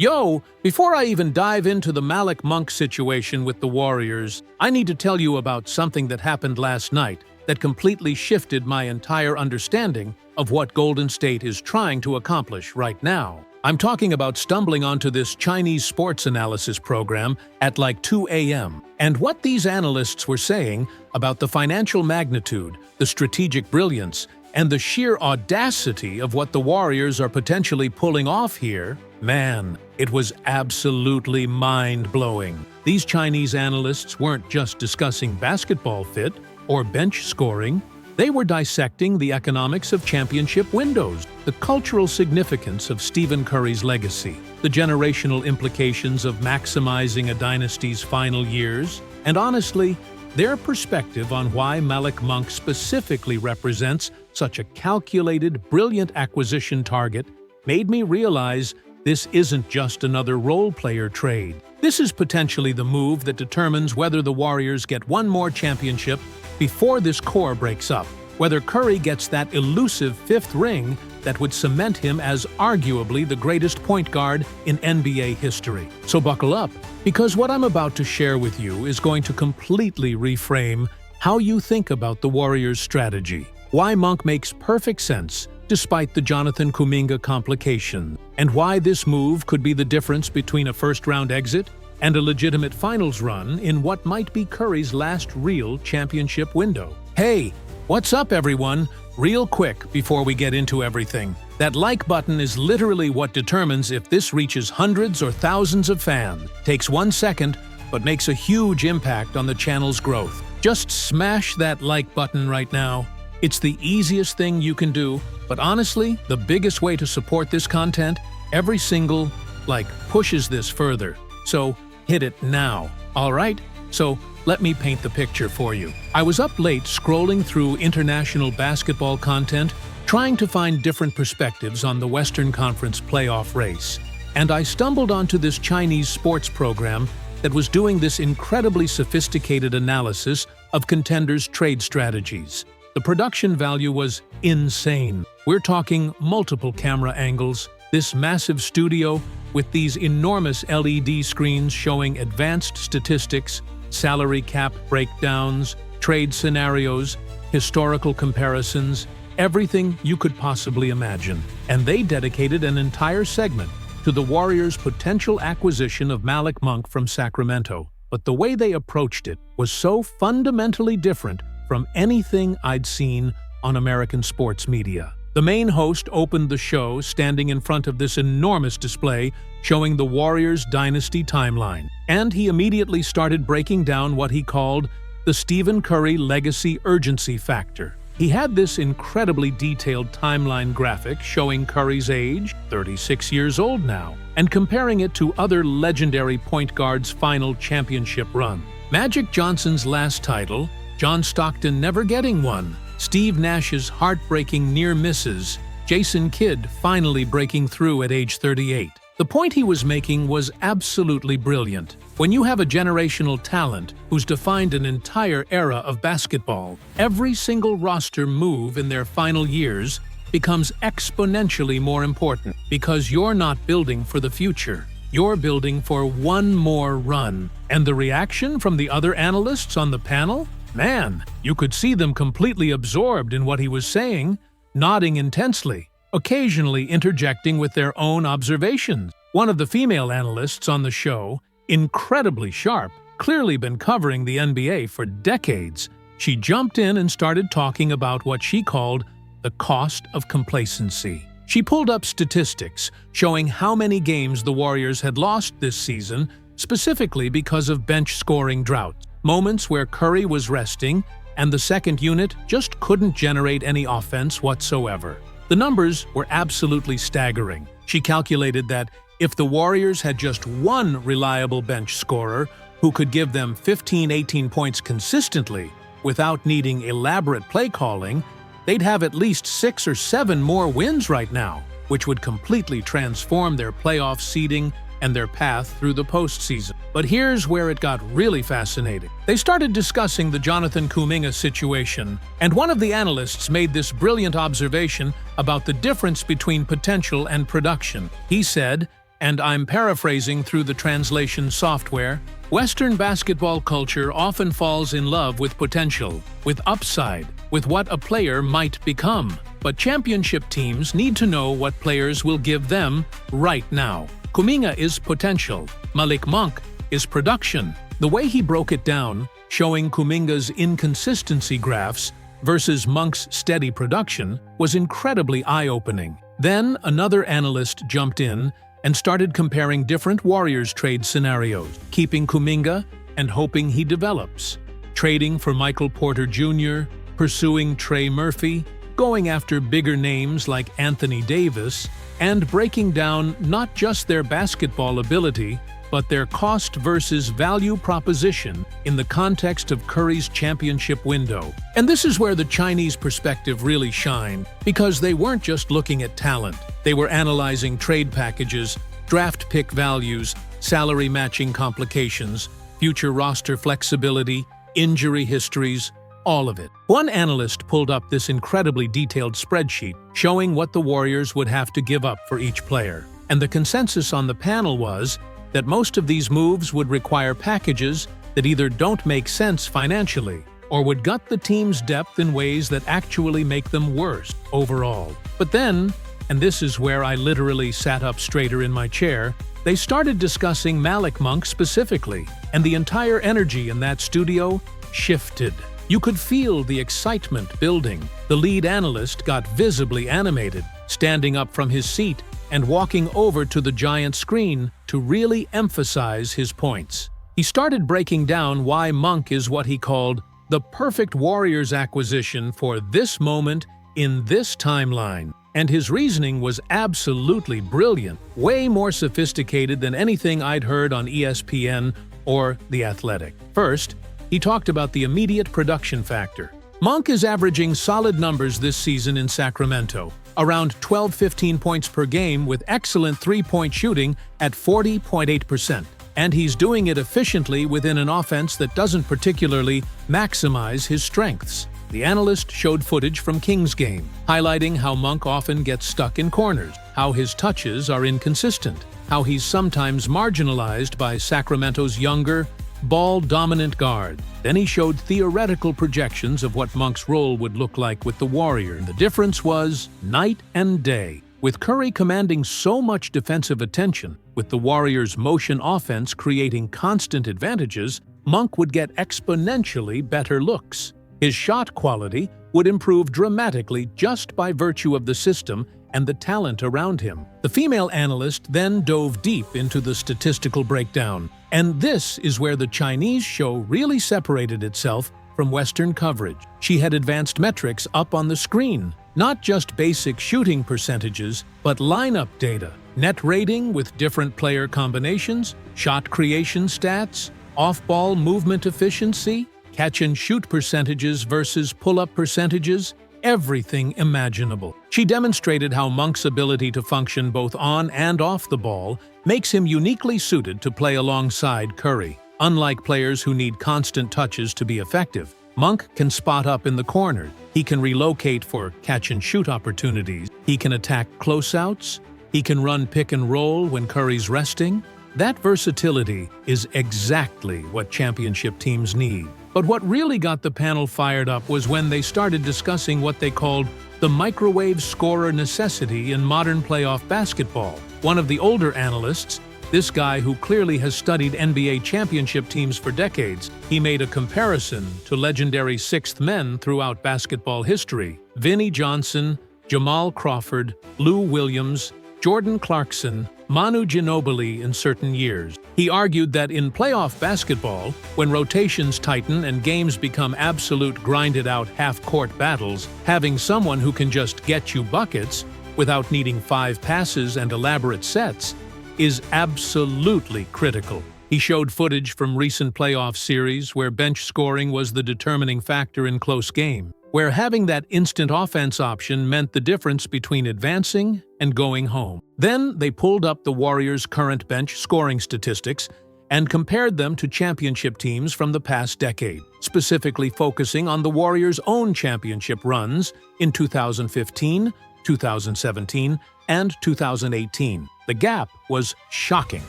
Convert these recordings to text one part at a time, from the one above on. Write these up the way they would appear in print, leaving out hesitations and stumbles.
Yo, before I even dive into the Malik Monk situation with the Warriors, I need to tell you about something that happened last night that completely shifted my entire understanding of what Golden State is trying to accomplish right now. I'm talking about stumbling onto this Chinese sports analysis program at like 2 a.m. and what these analysts were saying about the financial magnitude, the strategic brilliance, and the sheer audacity of what the Warriors are potentially pulling off here. Man, it was absolutely mind-blowing. These Chinese analysts weren't just discussing basketball fit or bench scoring. They were dissecting the economics of championship windows, the cultural significance of Stephen Curry's legacy, the generational implications of maximizing a dynasty's final years, and honestly, their perspective on why Malik Monk specifically represents such a calculated, brilliant acquisition target made me realize this isn't just another role-player trade. This is potentially the move that determines whether the Warriors get one more championship before this core breaks up, whether Curry gets that elusive fifth ring that would cement him as arguably the greatest point guard in NBA history. So buckle up, because what I'm about to share with you is going to completely reframe how you think about the Warriors' strategy, why Monk makes perfect sense despite the Jonathan Kuminga complication, and why this move could be the difference between a first-round exit and a legitimate finals run in what might be Curry's last real championship window. Hey, what's up everyone? Real quick before we get into everything, that like button is literally what determines if this reaches hundreds or thousands of fans. Takes 1 second, but makes a huge impact on the channel's growth. Just smash that like button right now. It's the easiest thing you can do, but honestly, the biggest way to support this content, every single like pushes this further. So hit it now, alright? So let me paint the picture for you. I was up late scrolling through international basketball content, trying to find different perspectives on the Western Conference playoff race, and I stumbled onto this Chinese sports program that was doing this incredibly sophisticated analysis of contenders' trade strategies. The production value was insane. We're talking multiple camera angles, this massive studio with these enormous LED screens showing advanced statistics, salary cap breakdowns, trade scenarios, historical comparisons, everything you could possibly imagine. And they dedicated an entire segment to the Warriors' potential acquisition of Malik Monk from Sacramento. But the way they approached it was so fundamentally different from anything I'd seen on American sports media. The main host opened the show standing in front of this enormous display showing the Warriors' dynasty timeline, and he immediately started breaking down what he called the Stephen Curry legacy urgency factor. He had this incredibly detailed timeline graphic showing Curry's age, 36 years old now, and comparing it to other legendary point guards' final championship run. Magic Johnson's last title, John Stockton never getting one, Steve Nash's heartbreaking near misses, Jason Kidd finally breaking through at age 38. The point he was making was absolutely brilliant. When you have a generational talent who's defined an entire era of basketball, every single roster move in their final years becomes exponentially more important because you're not building for the future. You're building for one more run. And the reaction from the other analysts on the panel? Man, you could see them completely absorbed in what he was saying, nodding intensely, occasionally interjecting with their own observations. One of the female analysts on the show, incredibly sharp, clearly been covering the NBA for decades, she jumped in and started talking about what she called the cost of complacency. She pulled up statistics showing how many games the Warriors had lost this season, specifically because of bench scoring droughts. Moments where Curry was resting and the second unit just couldn't generate any offense whatsoever. The numbers were absolutely staggering. She calculated that if the Warriors had just one reliable bench scorer who could give them 15-18 points consistently without needing elaborate play calling, they'd have at least 6 or 7 more wins right now, which would completely transform their playoff seeding and their path through the postseason. But here's where it got really fascinating. They started discussing the Jonathan Kuminga situation, and one of the analysts made this brilliant observation about the difference between potential and production. He said, and I'm paraphrasing through the translation software, Western basketball culture often falls in love with potential, with upside, with what a player might become. But championship teams need to know what players will give them right now. Kuminga is potential. Malik Monk is production. The way he broke it down, showing Kuminga's inconsistency graphs versus Monk's steady production, was incredibly eye-opening. Then another analyst jumped in and started comparing different Warriors trade scenarios, keeping Kuminga and hoping he develops, trading for Michael Porter Jr., pursuing Trey Murphy, going after bigger names like Anthony Davis, and breaking down not just their basketball ability, but their cost versus value proposition in the context of Curry's championship window. And this is where the Chinese perspective really shined, because they weren't just looking at talent. They were analyzing trade packages, draft pick values, salary matching complications, future roster flexibility, injury histories, all of it. One analyst pulled up this incredibly detailed spreadsheet showing what the Warriors would have to give up for each player. And the consensus on the panel was that most of these moves would require packages that either don't make sense financially or would gut the team's depth in ways that actually make them worse overall. But then, and this is where I literally sat up straighter in my chair, they started discussing Malik Monk specifically, and the entire energy in that studio shifted. You could feel the excitement building. The lead analyst got visibly animated, standing up from his seat and walking over to the giant screen to really emphasize his points. He started breaking down why Monk is what he called the perfect Warriors acquisition for this moment in this timeline. And his reasoning was absolutely brilliant, way more sophisticated than anything I'd heard on ESPN or The Athletic. First, he talked about the immediate production factor. Monk is averaging solid numbers this season in Sacramento, around 12-15 points per game with excellent three-point shooting at 40.8%. And he's doing it efficiently within an offense that doesn't particularly maximize his strengths. The analyst showed footage from Kings game, highlighting how Monk often gets stuck in corners, how his touches are inconsistent, how he's sometimes marginalized by Sacramento's younger, ball-dominant guard. Then he showed theoretical projections of what Monk's role would look like with the Warriors. The difference was night and day. With Curry commanding so much defensive attention, with the Warriors' motion offense creating constant advantages, Monk would get exponentially better looks. His shot quality would improve dramatically just by virtue of the system and the talent around him. The female analyst then dove deep into the statistical breakdown, and this is where the Chinese show really separated itself from Western coverage. She had advanced metrics up on the screen, not just basic shooting percentages, but lineup data, net rating with different player combinations, shot creation stats, off-ball movement efficiency, catch-and-shoot percentages versus pull-up percentages, everything imaginable. She demonstrated how Monk's ability to function both on and off the ball makes him uniquely suited to play alongside Curry. Unlike players who need constant touches to be effective, Monk can spot up in the corner, he can relocate for catch-and-shoot opportunities, he can attack closeouts, he can run pick and roll when Curry's resting. That versatility is exactly what championship teams need. But what really got the panel fired up was when they started discussing what they called the microwave scorer necessity in modern playoff basketball. One of the older analysts, this guy who clearly has studied NBA championship teams for decades, he made a comparison to legendary sixth men throughout basketball history: Vinnie Johnson, Jamal Crawford, Lou Williams, Jordan Clarkson, Manu Ginobili in certain years. He argued that in playoff basketball, when rotations tighten and games become absolute grinded-out half-court battles, having someone who can just get you buckets without needing 5 passes and elaborate sets is absolutely critical. He showed footage from recent playoff series where bench scoring was the determining factor in close games, where having that instant offense option meant the difference between advancing and going home. Then they pulled up the Warriors' current bench scoring statistics and compared them to championship teams from the past decade, specifically focusing on the Warriors' own championship runs in 2015, 2017, and 2018. The gap was shocking.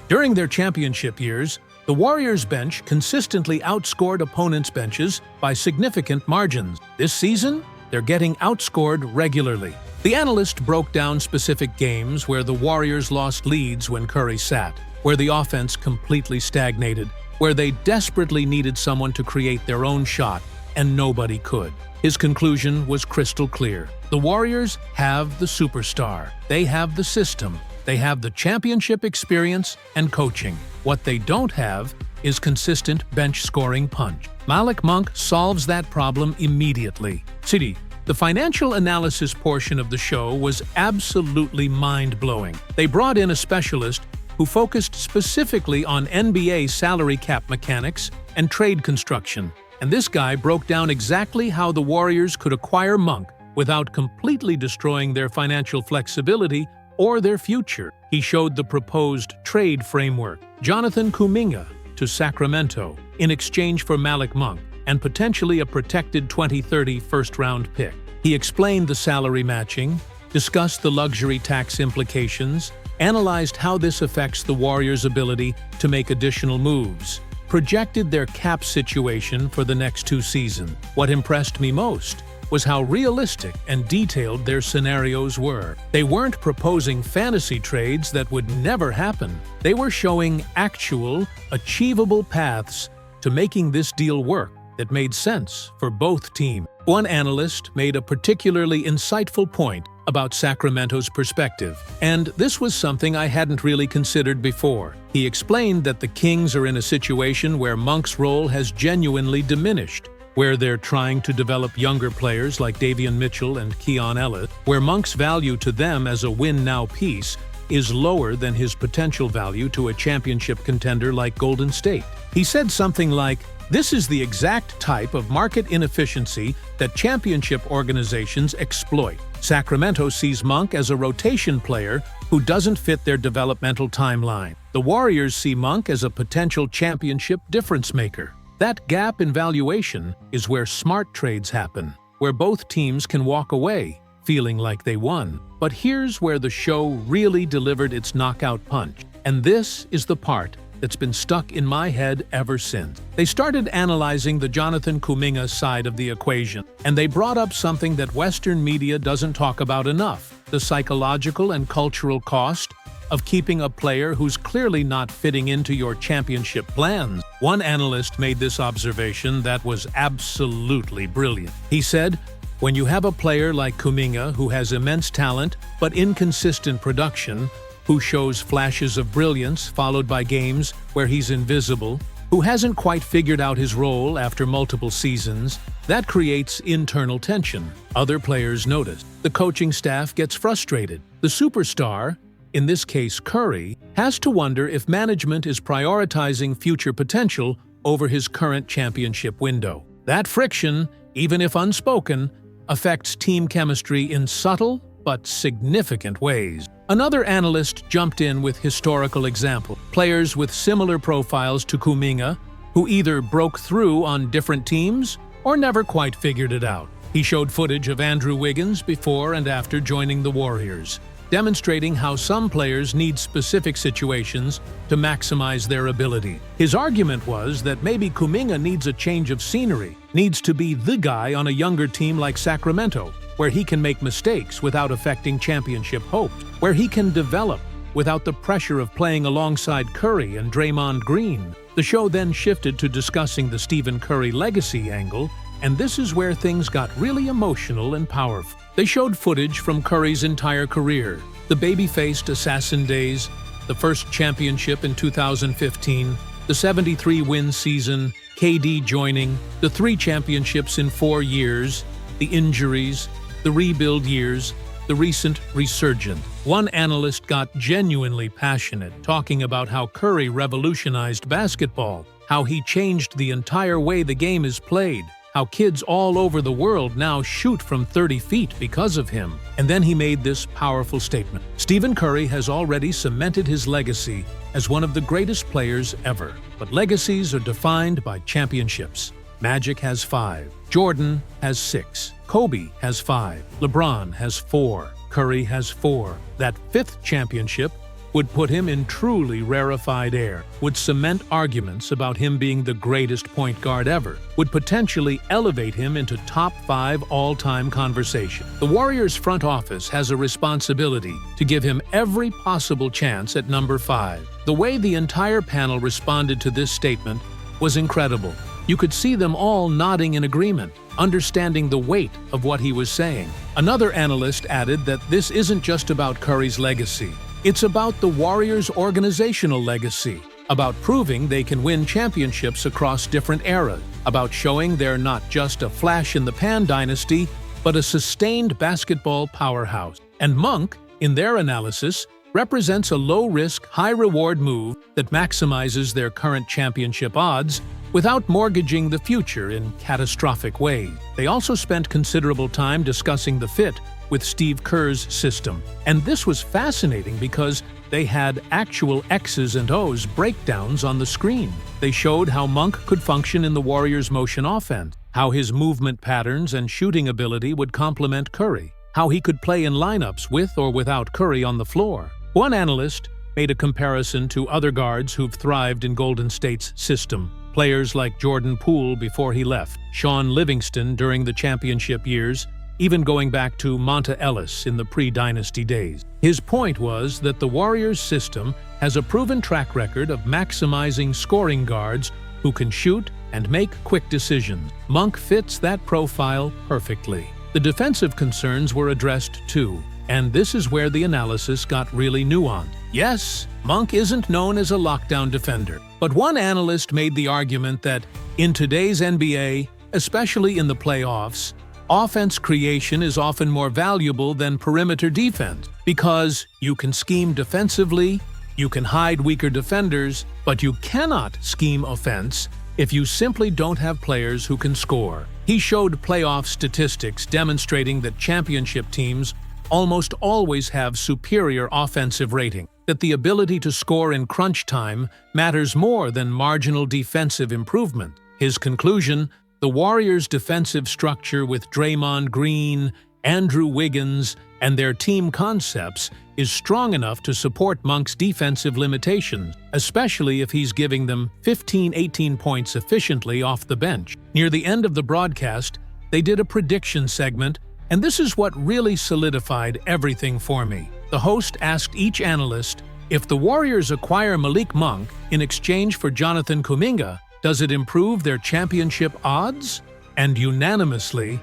During their championship years, the Warriors' bench consistently outscored opponents' benches by significant margins. This season, they're getting outscored regularly. The analyst broke down specific games where the Warriors lost leads when Curry sat, where the offense completely stagnated, where they desperately needed someone to create their own shot, and nobody could. His conclusion was crystal clear. The Warriors have the superstar. They have the system. They have the championship experience and coaching. What they don't have is consistent bench scoring punch. Malik Monk solves that problem immediately. City. The financial analysis portion of the show was absolutely mind-blowing. They brought in a specialist who focused specifically on NBA salary cap mechanics and trade construction. And this guy broke down exactly how the Warriors could acquire Monk without completely destroying their financial flexibility or their future. He showed the proposed trade framework. Jonathan Kuminga to Sacramento in exchange for Malik Monk and potentially a protected 2030 first-round pick. He explained the salary matching, discussed the luxury tax implications, analyzed how this affects the Warriors' ability to make additional moves, projected their cap situation for the next 2 seasons. What impressed me most was how realistic and detailed their scenarios were. They weren't proposing fantasy trades that would never happen. They were showing actual, achievable paths to making this deal work that made sense for both teams. One analyst made a particularly insightful point about Sacramento's perspective, and this was something I hadn't really considered before. He explained that the Kings are in a situation where Monk's role has genuinely diminished, where they're trying to develop younger players like Davion Mitchell and Keon Ellis, where Monk's value to them as a win-now piece is lower than his potential value to a championship contender like Golden State. He said something like, "This is the exact type of market inefficiency that championship organizations exploit. Sacramento sees Monk as a rotation player who doesn't fit their developmental timeline. The Warriors see Monk as a potential championship difference maker. That gap in valuation is where smart trades happen, where both teams can walk away feeling like they won." But here's where the show really delivered its knockout punch. And this is the part that's been stuck in my head ever since. They started analyzing the Jonathan Kuminga side of the equation, and they brought up something that Western media doesn't talk about enough: the psychological and cultural cost of keeping a player who's clearly not fitting into your championship plans. One analyst made this observation that was absolutely brilliant. He said, "When you have a player like Kuminga who has immense talent but inconsistent production, who shows flashes of brilliance followed by games where he's invisible, who hasn't quite figured out his role after multiple seasons, that creates internal tension. Other players notice. The coaching staff gets frustrated. The superstar, in this case Curry, has to wonder if management is prioritizing future potential over his current championship window. That friction, even if unspoken, affects team chemistry in subtle but significant ways." Another analyst jumped in with historical examples: players with similar profiles to Kuminga, who either broke through on different teams or never quite figured it out. He showed footage of Andrew Wiggins before and after joining the Warriors, demonstrating how some players need specific situations to maximize their ability. His argument was that maybe Kuminga needs a change of scenery, needs to be the guy on a younger team like Sacramento, where he can make mistakes without affecting championship hopes, where he can develop without the pressure of playing alongside Curry and Draymond Green. The show then shifted to discussing the Stephen Curry legacy angle, and this is where things got really emotional and powerful. They showed footage from Curry's entire career: the baby-faced assassin days, the first championship in 2015, the 73-win season, KD joining, the 3 championships in 4 years, the injuries, the rebuild years, the recent resurgence. One analyst got genuinely passionate, talking about how Curry revolutionized basketball, how he changed the entire way the game is played, how kids all over the world now shoot from 30 feet because of him. And then he made this powerful statement: "Stephen Curry has already cemented his legacy as one of the greatest players ever. But legacies are defined by championships. Magic has 5. Jordan has 6. Kobe has 5. LeBron has 4. Curry has 4. That 5th championship would put him in truly rarefied air, would cement arguments about him being the greatest point guard ever, would potentially elevate him into top 5 all-time conversation. The Warriors front office has a responsibility to give him every possible chance at number 5. The way the entire panel responded to this statement was incredible. You could see them all nodding in agreement, understanding the weight of what he was saying. Another analyst added that this isn't just about Curry's legacy. It's about the Warriors' organizational legacy, about proving they can win championships across different eras, about showing they're not just a flash-in-the-pan dynasty, but a sustained basketball powerhouse. And Monk, in their analysis, represents a low-risk, high-reward move that maximizes their current championship odds without mortgaging the future in catastrophic ways. They also spent considerable time discussing the fit with Steve Kerr's system. And this was fascinating because they had actual X's and O's breakdowns on the screen. They showed how Monk could function in the Warriors' motion offense, how his movement patterns and shooting ability would complement Curry, how he could play in lineups with or without Curry on the floor. One analyst made a comparison to other guards who've thrived in Golden State's system. Players like Jordan Poole before he left, Sean Livingston during the championship years, even going back to Monta Ellis in the pre-dynasty days. His point was that the Warriors' system has a proven track record of maximizing scoring guards who can shoot and make quick decisions. Monk fits that profile perfectly. The defensive concerns were addressed too, and this is where the analysis got really nuanced. Yes, Monk isn't known as a lockdown defender, but one analyst made the argument that in today's NBA, especially in the playoffs, offense creation is often more valuable than perimeter defense because you can scheme defensively, you can hide weaker defenders, but you cannot scheme offense if you simply don't have players who can score. He showed playoff statistics demonstrating that championship teams almost always have superior offensive rating, that the ability to score in crunch time matters more than marginal defensive improvement. His conclusion: the Warriors' defensive structure with Draymond Green, Andrew Wiggins, and their team concepts is strong enough to support Monk's defensive limitations, especially if he's giving them 15-18 points efficiently off the bench. Near the end of the broadcast, they did a prediction segment, and this is what really solidified everything for me. The host asked each analyst, if the Warriors acquire Malik Monk in exchange for Jonathan Kuminga, does it improve their championship odds? And unanimously,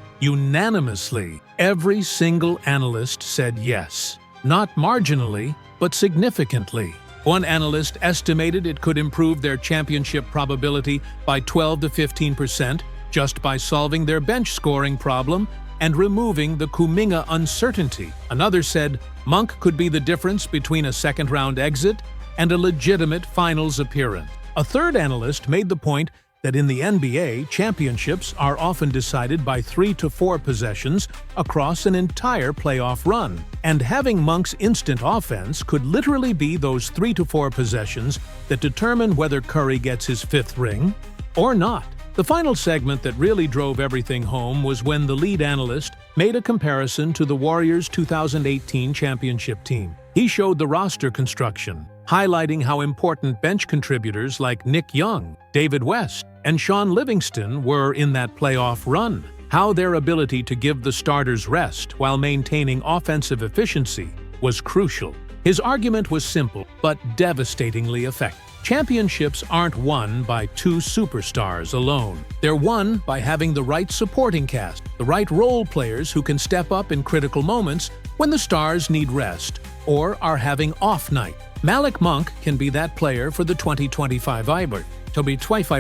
every single analyst said yes. Not marginally, but significantly. One analyst estimated it could improve their championship probability by 12 to 15% just by solving their bench scoring problem and removing the Kuminga uncertainty. Another said Monk could be the difference between a second-round exit and a legitimate finals appearance. A third analyst made the point that in the NBA, championships are often decided by 3 to 4 possessions across an entire playoff run. And having Monk's instant offense could literally be those 3 to 4 possessions that determine whether Curry gets his 5th ring or not. The final segment that really drove everything home was when the lead analyst made a comparison to the Warriors' 2018 championship team. He showed the roster construction, highlighting how important bench contributors like Nick Young, David West, and Sean Livingston were in that playoff run, how their ability to give the starters rest while maintaining offensive efficiency was crucial. His argument was simple, but devastatingly effective. Championships aren't won by 2 superstars alone. They're won by having the right supporting cast, the right role players who can step up in critical moments when the stars need rest or are having off night. Malik Monk can be that player for the 2025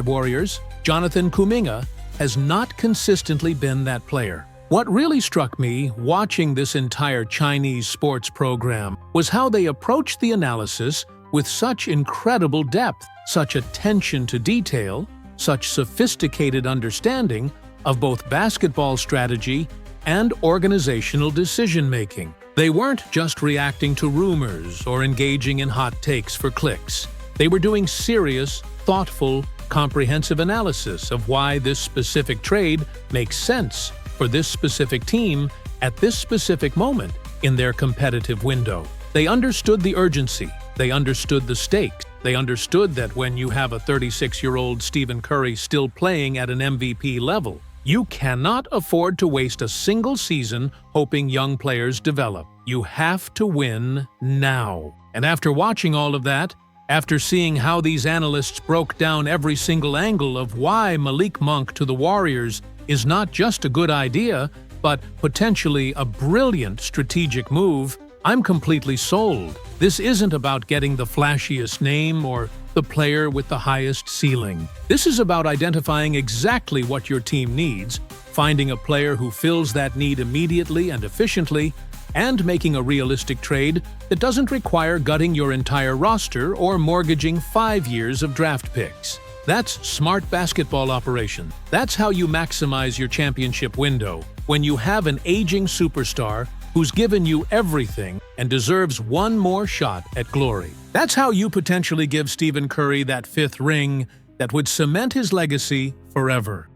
Warriors. Jonathan Kuminga has not consistently been that player. What really struck me watching this entire Chinese sports program was how they approached the analysis with such incredible depth, such attention to detail, such sophisticated understanding of both basketball strategy and organizational decision-making. They weren't just reacting to rumors or engaging in hot takes for clicks. They were doing serious, thoughtful, comprehensive analysis of why this specific trade makes sense for this specific team at this specific moment in their competitive window. They understood the urgency. They understood the stakes. They understood that when you have a 36-year-old Stephen Curry still playing at an MVP level, you cannot afford to waste a single season hoping young players develop. You have to win now. And after watching all of that, after seeing how these analysts broke down every single angle of why Malik Monk to the Warriors is not just a good idea, but potentially a brilliant strategic move, I'm completely sold. This isn't about getting the flashiest name or the player with the highest ceiling. This is about identifying exactly what your team needs, finding a player who fills that need immediately and efficiently, and making a realistic trade that doesn't require gutting your entire roster or mortgaging 5 years of draft picks. That's smart basketball operation. That's how you maximize your championship window, when you have an aging superstar who's given you everything and deserves one more shot at glory. That's how you potentially give Stephen Curry that 5th ring that would cement his legacy forever.